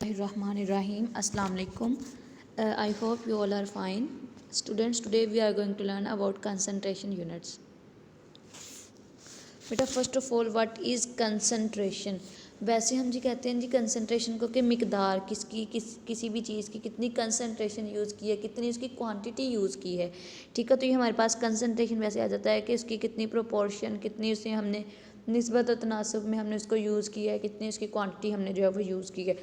Bismillahirrahmanirrahim. Assalamu alaikum. I hope you all are fine. Students, today we are going to learn about concentration units. बेटा first of all what is concentration. वैसे हम जी कहते हैं जी concentration को कि मिकदार किसी भी चीज़ की कितनी कंसंट्रेशन यूज़ की है, कितनी उसकी क्वांटिटी यूज़ की है। ठीक है, तो ये हमारे पास कंसंट्रेशन वैसे आ जाता है कि उसकी कितनी प्रोपोर्शन, कितनी उसे हमने निस्बत और तनासब में हमने उसको यूज़ किया है, कितनी उसकी क्वांटिटी हमने जो है वो यूज़ की है।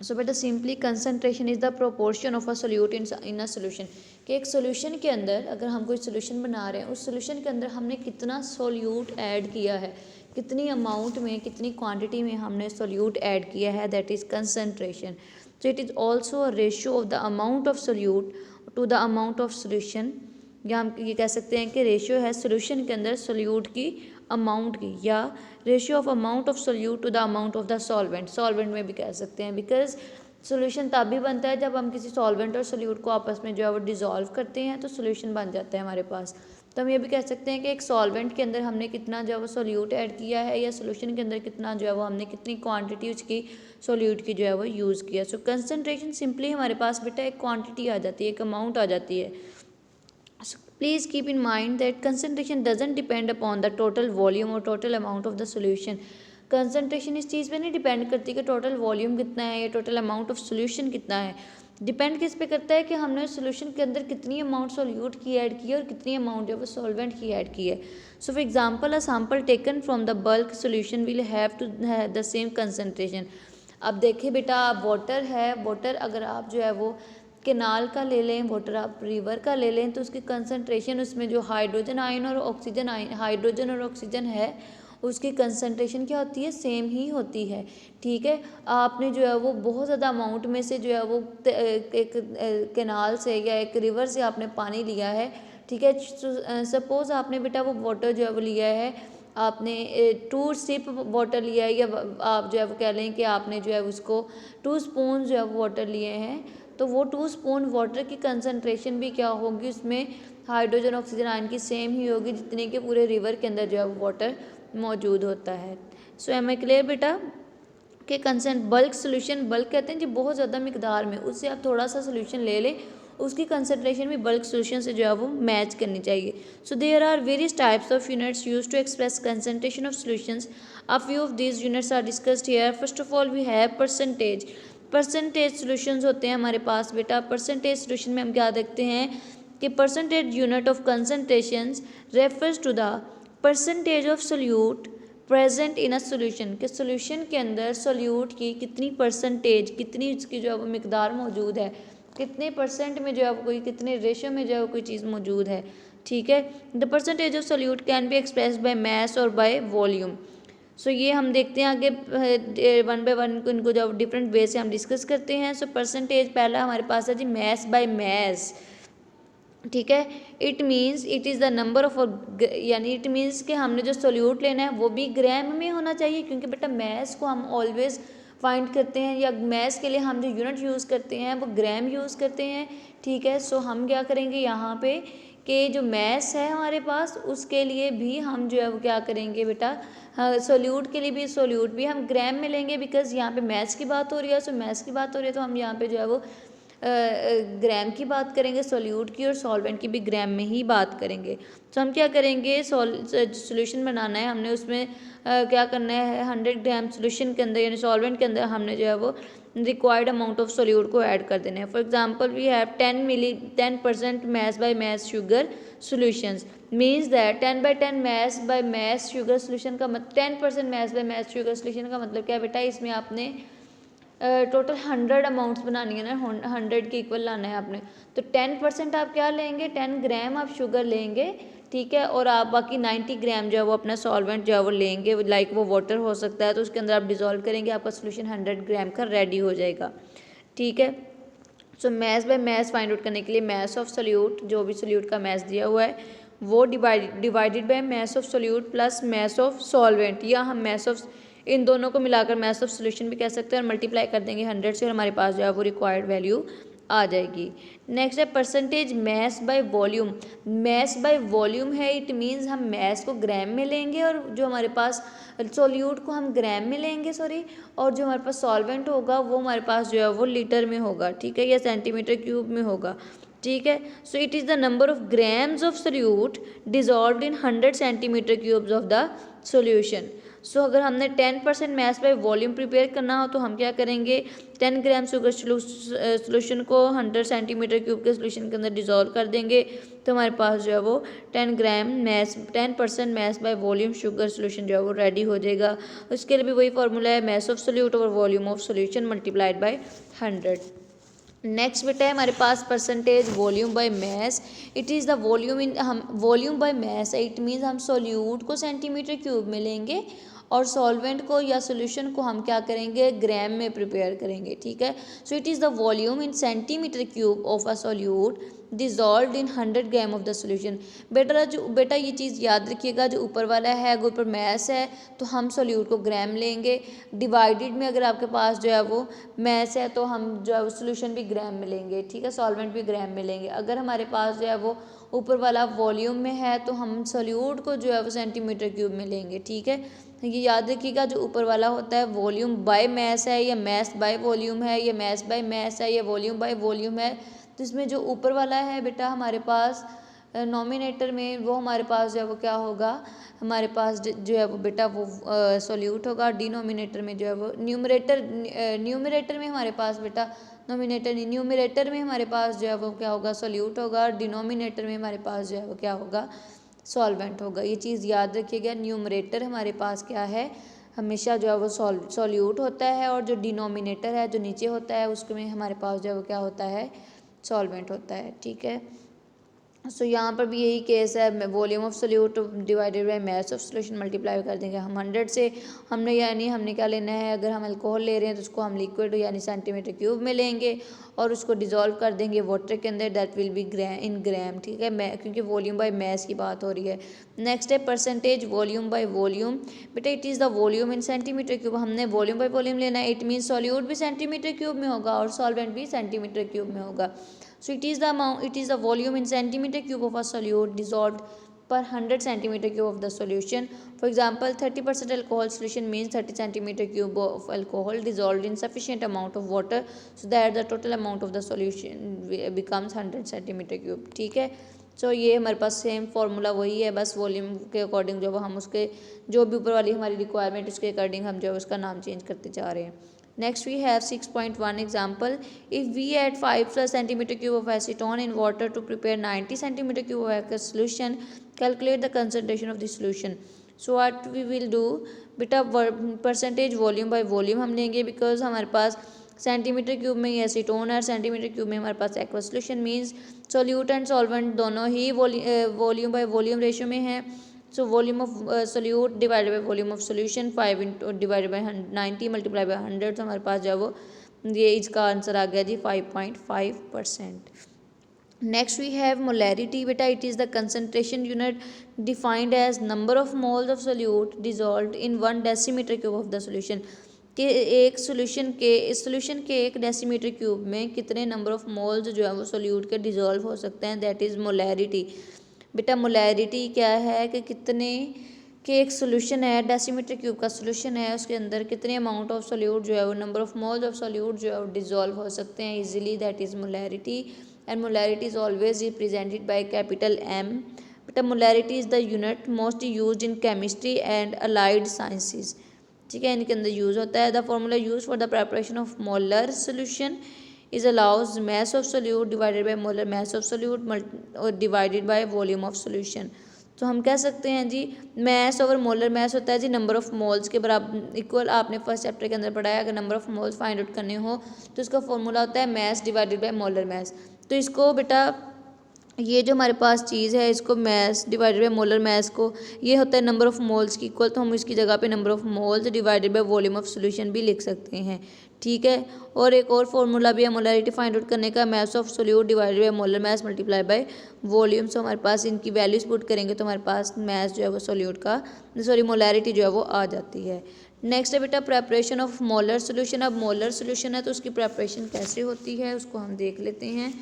सो बेटा simply concentration is the proportion of a solute in a solution, कि एक सोल्यूशन के अंदर अगर हम कोई सोल्यूशन बना रहे हैं, उस सोल्यूशन के अंदर हमने कितना सोल्यूट ऐड किया है, कितनी अमाउंट में, कितनी क्वांटिटी में हमने सोल्यूट ऐड किया है, that is concentration. So it is also a ratio of the amount of solute to the amount of solution, या हम ये कह सकते हैं कि रेशियो है सोल्यूशन के अंदर सोल्यूट की अमाउंट की, या ratio of amount of solute to the amount of the solvent में भी कह सकते हैं। बिकॉज सोल्यूशन तब भी बनता है जब हम किसी सॉल्वेंट और सोल्यूट को आपस में जो है वो डिज़ोल्व करते हैं, तो सोल्यूशन बन जाता है हमारे पास। तो हम ये भी कह सकते हैं कि एक सॉल्वेंट के अंदर हमने कितना जो है वो सोल्यूट ऐड किया है, या सोल्यूशन के अंदर कितना जो है वो हमने कितनी क्वांटिटी उसकी सोल्यूट की जो है वो यूज़ किया। सो कंसंट्रेशन सिंपली हमारे पास बेटा एक क्वांटिटी आ जाती है, एक अमाउंट आ जाती है। So please keep in mind that concentration doesn't depend upon the total volume or total amount of the solution. Concentration इस चीज़ पे नहीं डिपेंड करती कि टोटल वॉल्यूम कितना है या टोटल अमाउंट ऑफ सोल्यूशन कितना है। डिपेंड किस पे करता है कि हमने सोल्यूशन के अंदर कितनी अमाउंट सोल्यूट की ऐड की है और कितनी अमाउंट जो है सॉल्वेंट की ऐड की है। So for example a sample taken from the bulk solution will have to the same concentration. अब देखिए बेटा, वाटर है, वाटर अगर आप जो है वो केनाल का ले लें, वाटर आप रिवर का ले लें, तो उसकी कंसंट्रेशन उसमें जो हाइड्रोजन आयन और ऑक्सीजन आयन, हाइड्रोजन और ऑक्सीजन है, उसकी कंसंट्रेशन क्या होती है, सेम ही होती है। ठीक है, आपने जो है वो बहुत ज़्यादा अमाउंट में से जो है वो एक केनाल से या एक रिवर से आपने पानी लिया है। ठीक है, सपोज़ आपने बेटा वो वाटर जो है वो लिया है, आपने 2 सिप वाटर लिया है, या आप जो है वो कह लें कि आपने जो है उसको 2 स्पून जो है वो वाटर लिए हैं, तो वो 2 स्पून वाटर की कंसंट्रेशन भी क्या होगी, उसमें हाइड्रोजन ऑक्सीजन आयन की सेम ही होगी जितने के पूरे रिवर के अंदर जो है वो वाटर मौजूद होता है। सो एम आई क्लियर बेटा कि बल्क सोल्यूशन, बल्क कहते हैं जी बहुत ज़्यादा मिकदार में, उससे आप थोड़ा सा सोल्यूशन ले लें, उसकी कंसंट्रेशन भी बल्क सोल्यूशन से जो है वो मैच करनी चाहिए। So there are various types of units use to express concentration of solutions. A few of these units are discussed here. First of all we have percentage. Percentage solutions होते हैं हमारे पास बेटा। परसेंटेज सोल्यूशन में हम क्या देखते हैं कि percentage unit of concentrations refers to the percentage of solute present in a solution, के सोल्यूशन के अंदर सोल्यूट की कितनी परसेंटेज, कितनी उसकी जो है वो मिकदार मौजूद है, कितने परसेंट में जो है वो कोई, कितने रेशो में जो है वो कोई चीज़ मौजूद है। ठीक है, the percentage of solute can be expressed by mass और बाय वॉल्यूम। सो ये हम देखते हैं आगे वन बाय वन इनको जब डिफरेंट वे से हम डिस्कस करते हैं। सो परसेंटेज पहला हमारे पास है जी मैस बाय मैस। ठीक है, it means it is the number of, यानी इट मीन्स कि हमने जो सोल्यूट लेना है वो भी ग्राम में होना चाहिए, क्योंकि बेटा मैस को हम ऑलवेज फाइंड करते हैं, या मैस के लिए हम जो यूनिट यूज़ करते हैं वो ग्राम यूज़ करते हैं। ठीक है, सो हम क्या करेंगे यहाँ पे कि जो मैस है हमारे पास, उसके लिए भी हम जो है वो क्या करेंगे बेटा, हाँ सोल्यूट के लिए भी, सोल्यूट भी हम ग्राम में लेंगे, बिकॉज यहाँ पे मैथ्स की बात हो रही है। सो मैथ्स की बात हो रही है तो हम यहाँ पे जो है वो ग्राम की बात करेंगे सोल्यूट की, और सॉल्वेंट की भी ग्राम में ही बात करेंगे। तो हम क्या करेंगे, सोल्यूशन बनाना है हमने, उसमें क्या करना है, 100 ग्राम सोल्यूशन के अंदर यानी सॉल्वेंट के अंदर हमने जो है वो रिक्वायर्ड अमाउंट ऑफ सोल्यूट को ऐड कर देना है। For example we have 10% mass by mass sugar solutions, means that 10/10 mass by mass sugar solution का 10% mass by mass sugar solution का मतलब क्या है बेटा, इसमें आपने टोटल 100 अमाउंट्स बनानी है ना, 100 के इक्वल लाना है आपने। तो 10% आप क्या लेंगे, 10 ग्राम आप शुगर लेंगे। ठीक है, और आप बाकी 90 ग्राम जो है वो अपना सॉल्वेंट जो है वो लेंगे, लाइक वो वाटर हो सकता है, तो उसके अंदर आप डिज़ोल्व करेंगे, आपका सोल्यूशन 100 ग्राम का रेडी हो जाएगा। ठीक है, so mass by mass find out करने के लिए मैस ऑफ सोल्यूट, जो भी सोल्यूट का मैस दिया हुआ है वो divided by mass of solute plus mass of solvent, या हम मैस ऑफ, इन दोनों को मिलाकर मैस ऑफ सोल्यूशन भी कह सकते हैं, और मल्टीप्लाई कर देंगे 100 से, और हमारे पास जो है वो रिक्वायर्ड वैल्यू आ जाएगी। नेक्स्ट है percentage mass by volume. Mass by volume है, इट मीन्स हम मैस को ग्राम में लेंगे और जो हमारे पास सोल्यूट को हम ग्राम में लेंगे और जो हमारे पास सॉल्वेंट होगा वो हमारे पास जो है वो लीटर में होगा, ठीक है, या सेंटीमीटर क्यूब में होगा, ठीक है। So it is the number of grams of solute dissolved in 100 centimetre cubes of the solution. So अगर हमने 10% मैस बाय वॉल्यूम प्रिपेयर करना हो तो हम क्या करेंगे, 10 ग्राम शुगर सोल्यूशन को 100 सेंटीमीटर क्यूब के सोल्यूशन के अंदर डिजॉल्व कर देंगे तो हमारे पास जो है वो 10% mass by volume sugar solution जो है वो रेडी हो जाएगा। उसके लिए भी वही फार्मूला है, mass of solute over volume of solution multiplied by 100। Next बेटा है हमारे पास percentage volume by mass. It is the volume in, हम वॉल्यूम बाय मैस है, इट मीन्स हम सोल्यूट को सेंटीमीटर क्यूब में लेंगे और सॉल्वेंट को या सोल्यूशन को हम क्या करेंगे, ग्राम में प्रिपेयर करेंगे, ठीक है। So it is the volume in centimetre cube of a solute dissolved in 100 gram of the solution. बेटा ये चीज़ याद रखिएगा, जो ऊपर वाला है अगर ऊपर मैस है तो हम सोल्यूट को ग्राम लेंगे, डिवाइडेड में अगर आपके पास जो है वो मैस है तो हम जो है वो सोल्यूशन भी ग्राम में लेंगे, ठीक है, सॉल्वेंट भी ग्राम में लेंगे। अगर हमारे पास जो है वो ऊपर वाला वॉल्यूम में है तो हम सोल्यूट को जो है वो सेंटीमीटर क्यूब में लेंगे, ठीक है। ये याद रखिएगा, जो ऊपर वाला होता है वॉल्यूम बाय मैस है या मैस बाय वॉल्यूम है या मैस बाय मैस है या वॉल्यूम बाय वॉल्यूम है, तो इसमें जो ऊपर वाला है बेटा हमारे पास नॉमिनेटर में वो हमारे पास जो है वो क्या होगा, हमारे पास जो है वो बेटा वो सोल्यूट होगा। डिनोमिनेटर में जो है वो न्यूमरेटर में हमारे पास बेटा नॉमिनेटर नहीं, न्यूमरेटर में हमारे पास जो है वो क्या होगा, सोल्यूट होगा। डिनोमिनेटर में हमारे पास जो है वो क्या होगा, सॉल्वेंट होगा। ये चीज़ याद रखिएगा, न्यूमरेटर हमारे पास क्या है, हमेशा जो है वो सोल्यूट होता है और जो डिनोमिनेटर है जो नीचे होता है उसमें हमारे पास जो है वो क्या होता है, सॉल्वेंट होता है, ठीक है। सो यहाँ पर भी यही केस है, volume of solute divided by mass of solution multiply कर देंगे हम 100 से। हमने क्या लेना है, अगर हम अल्कोहल ले रहे हैं तो उसको हम लिक्विड यानी सेंटीमीटर क्यूब में लेंगे और उसको डिजोल्व कर देंगे वाटर के अंदर, दैट विल बी इन ग्राम, ठीक है, क्योंकि वॉल्यूम बाय मास की बात हो रही है। नेक्स्ट है परसेंटेज वॉल्यूम बाय वॉल्यूम। बेटा it is the volume in centimetre cube, हमने वॉल्यूम बाय वॉल्यूम लेना है, इट मीन सॉल्यूट भी सेंटीमीटर क्यूब में होगा और सॉल्वेंट भी सेंटीमीटर क्यूब में होगा। So it is the volume in centimeter cube of a solute dissolved per 100 centimeter cube of the solution. For example, 30% alcohol solution means 30 centimeter cube of alcohol dissolved in sufficient amount of water so that the total amount of the solution becomes 100 centimeter cube, ठीक है। सो ये हमारे पास same formula वही है, बस volume के according जो हम उसके जो भी ऊपर वाली हमारी रिक्वायरमेंट उसके अकॉर्डिंग हम जो है उसका नाम चेंज करते जा रहे हैं। Next we have 6.1 example. If we add 5 centimeter cube of acetone in water to prepare 90 centimeter cube of aqueous solution, calculate the concentration of the solution. So what we will do, बेटा percentage volume by volume हम लेंगे, because हमारे पास centimetre cube में acetone है, centimetre cube में हमारे पास aqueous solution means solute and solvent दोनों ही वॉल्यूम बाय वॉल्यूम रेशियो में है। So volume of solute divided by volume of solution 5 into divided by 90 multiplied by 100, तो हमारे पास जो है वो ये इसका आंसर आ गया जी 5.5%। Next we have molarity. बेटा it is the concentration unit defined as number of moles of solute dissolved in 1 decimetre cube of the solution, कि एक सोल्यूशन के 1 डेसीमीटर क्यूब में कितने नंबर ऑफ मोल्स जो है वो सोल्यूट के डिजॉल्व हो सकते हैं, दैट इज़ मोलैरिटी। बेटा मोलैरिटी क्या है कि कितने के एक सोल्यूशन है, डेसीमीटर क्यूब का सोल्यूशन है, उसके अंदर कितने अमाउंट ऑफ सोल्यूट जो है वो number of moles of solute जो है वो डिजॉल्व हो सकते हैं easily, that is molarity. And molarity is always represented by capital M। बेटा molarity is the unit mostly used in chemistry and allied sciences, ठीक है, इनके अंदर यूज़ होता है। The formula use for the preparation of molar solution is allows mass of solute divided by molar mass of solute divided by volume of solution। तो हम कह सकते हैं जी मैस ओवर मोलर मैस होता है जी नंबर ऑफ मोल्स के बराबर equal, आपने फर्स्ट चैप्टर के अंदर पढ़ा है, अगर number of moles find out करने हो तो इसका फॉर्मूला होता है mess divided by molar mess. तो इसको बेटा ये जो हमारे पास चीज़ है इसको mess divided by molar mess को ये होता है नंबर ऑफ मोल्स की इक्वल, तो हम इसकी जगह पे number of moles divided by volume of solution भी लिख सकते हैं, ठीक है। और एक और फॉर्मूला भी है मोलैरिटी फाइंड आउट करने का, mass of solute divided by molar mass multiply by volume. So हमारे पास इनकी वैल्यूज पुट करेंगे तो हमारे पास मैस जो है वो सोल्यूट का मोलैरिटी जो है वो आ जाती है, नेक्स्ट है बेटा प्रेपरेशन ऑफ मोलर सोल्यूशन। अब मोलर सोल्यूशन है तो उसकी प्रेपरेशन कैसे होती है उसको हम देख लेते हैं।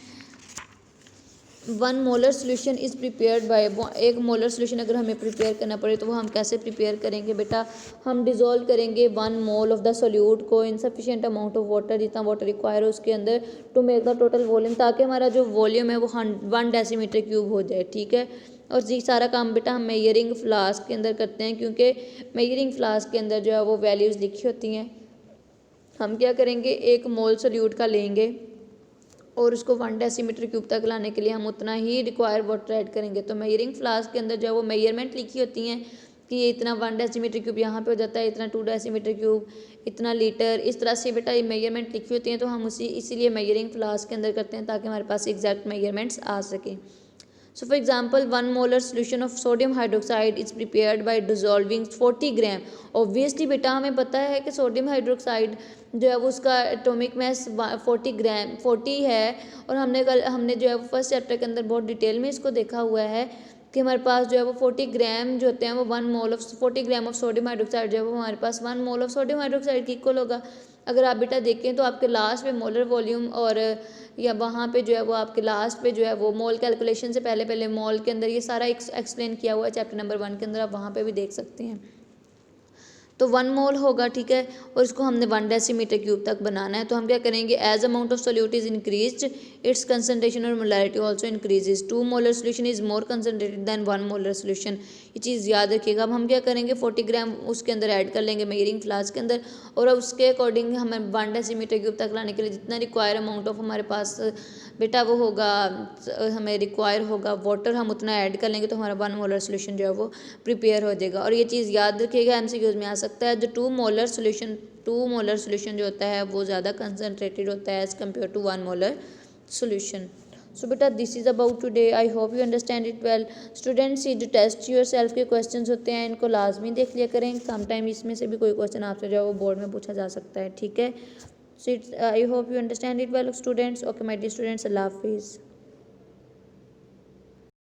1 molar solution is prepared by, एक मोलर सोल्यूशन अगर हमें प्रिपेयर करना पड़े तो वो हम कैसे प्रिपेयर करेंगे बेटा, हम डिज़ोल्व करेंगे 1 मोल ऑफ द सोल्यूट को in sufficient amount of water, जितना वाटर रिक्वायर हो उसके अंदर, to make the total volume, ताकि हमारा जो वॉल्यूम है वो 1 डेसीमीटर क्यूब हो जाए। ठीक है, और ये सारा काम बेटा हम मेजरिंग फ्लास्क के अंदर करते हैं, क्योंकि मेजरिंग फ्लास्क के अंदर जो है वो वैल्यूज़ लिखी होती हैं। हम क्या करेंगे, 1 मोल सोल्यूट का लेंगे और उसको 1 डेसीमीटर क्यूब तक लाने के लिए हम उतना ही रिक्वायर वाटर ऐड करेंगे। तो मेजरिंग फ्लास्क के अंदर जो है वो मेजरमेंट लिखी होती हैं कि ये इतना 1 डेसीमीटर क्यूब यहाँ पे हो जाता है, इतना 2 डेसीमीटर क्यूब, इतना लीटर, इस तरह से बेटा ये मेजरमेंट लिखी होती हैं। तो हम इसीलिए मेजरिंग फ्लास्क के अंदर करते हैं ताकि हमारे पास एग्जैक्ट मेजरमेंट्स आ सकें। So for example, 1 molar solution of sodium hydroxide is prepared by dissolving 40 gram. Obviously बेटा हमें पता है कि सोडियम हाइड्रोक्साइड जो है वो उसका एटॉमिक मास 40 है, और हमने जो है वो फर्स्ट चैप्टर के अंदर बहुत डिटेल में इसको देखा हुआ है कि हमारे पास जो है वो 40 ग्राम जो होते हैं वो 1 mole of 40 gram of sodium hydroxide जो है वो हमारे पास 1 मोल ऑफ सोडियम हाइड्रोक्साइड की इक्वल होगा। अगर आप बेटा देखें तो आपके लास्ट पे मोलर वॉल्यूम और या वहाँ पे जो है वो आपके लास्ट पे जो है वो मोल कैलकुलेशन से पहले पहले मोल के अंदर ये सारा एक्सप्लेन किया हुआ है चैप्टर नंबर 1 के अंदर, आप वहाँ पे भी देख सकते हैं। तो 1 मोल होगा, ठीक है, और इसको हमने 1 डेसीमीटर क्यूब तक बनाना है। तो हम क्या करेंगे, as amount of solute is increased its concentration और molarity also increases. 2 molar solution is more concentrated than 1 molar solution. ये चीज़ याद रखिएगा। अब हम क्या करेंगे, 40 ग्राम उसके अंदर ऐड कर लेंगे मेजरिंग फ्लास्क के अंदर, और अब उसके अकॉर्डिंग हमें 1 डेसीमीटर क्यूब तक लाने के लिए जितना रिक्वायर अमाउंट ऑफ हमारे पास बेटा वो होगा, हमें रिक्वायर होगा वाटर, हम उतना ऐड कर लेंगे तो हमारा 1 मोलर सोल्यूशन जो है वो प्रिपेयर हो जाएगा। और ये चीज़ याद रखिएगा, एमसीक्यूज में आ सकता है। जो 2 मोलर सोल्यूशन जो होता है वो ज़्यादा कंसनट्रेटेड होता है as compare to 1 molar solution. So बेटा this is about today, I hope you understand it well. Students, ये जो टेस्ट योर सेल्फ के क्वेश्चंस होते हैं इनको लाजमी देख लिया करें, समटाइम इसमें से भी कोई क्वेश्चन आपसे जो है वो बोर्ड में पूछा जा सकता है। ठीक है, so I hope you understand it well students. Okay my dear students, अल्लाह हाफिज़।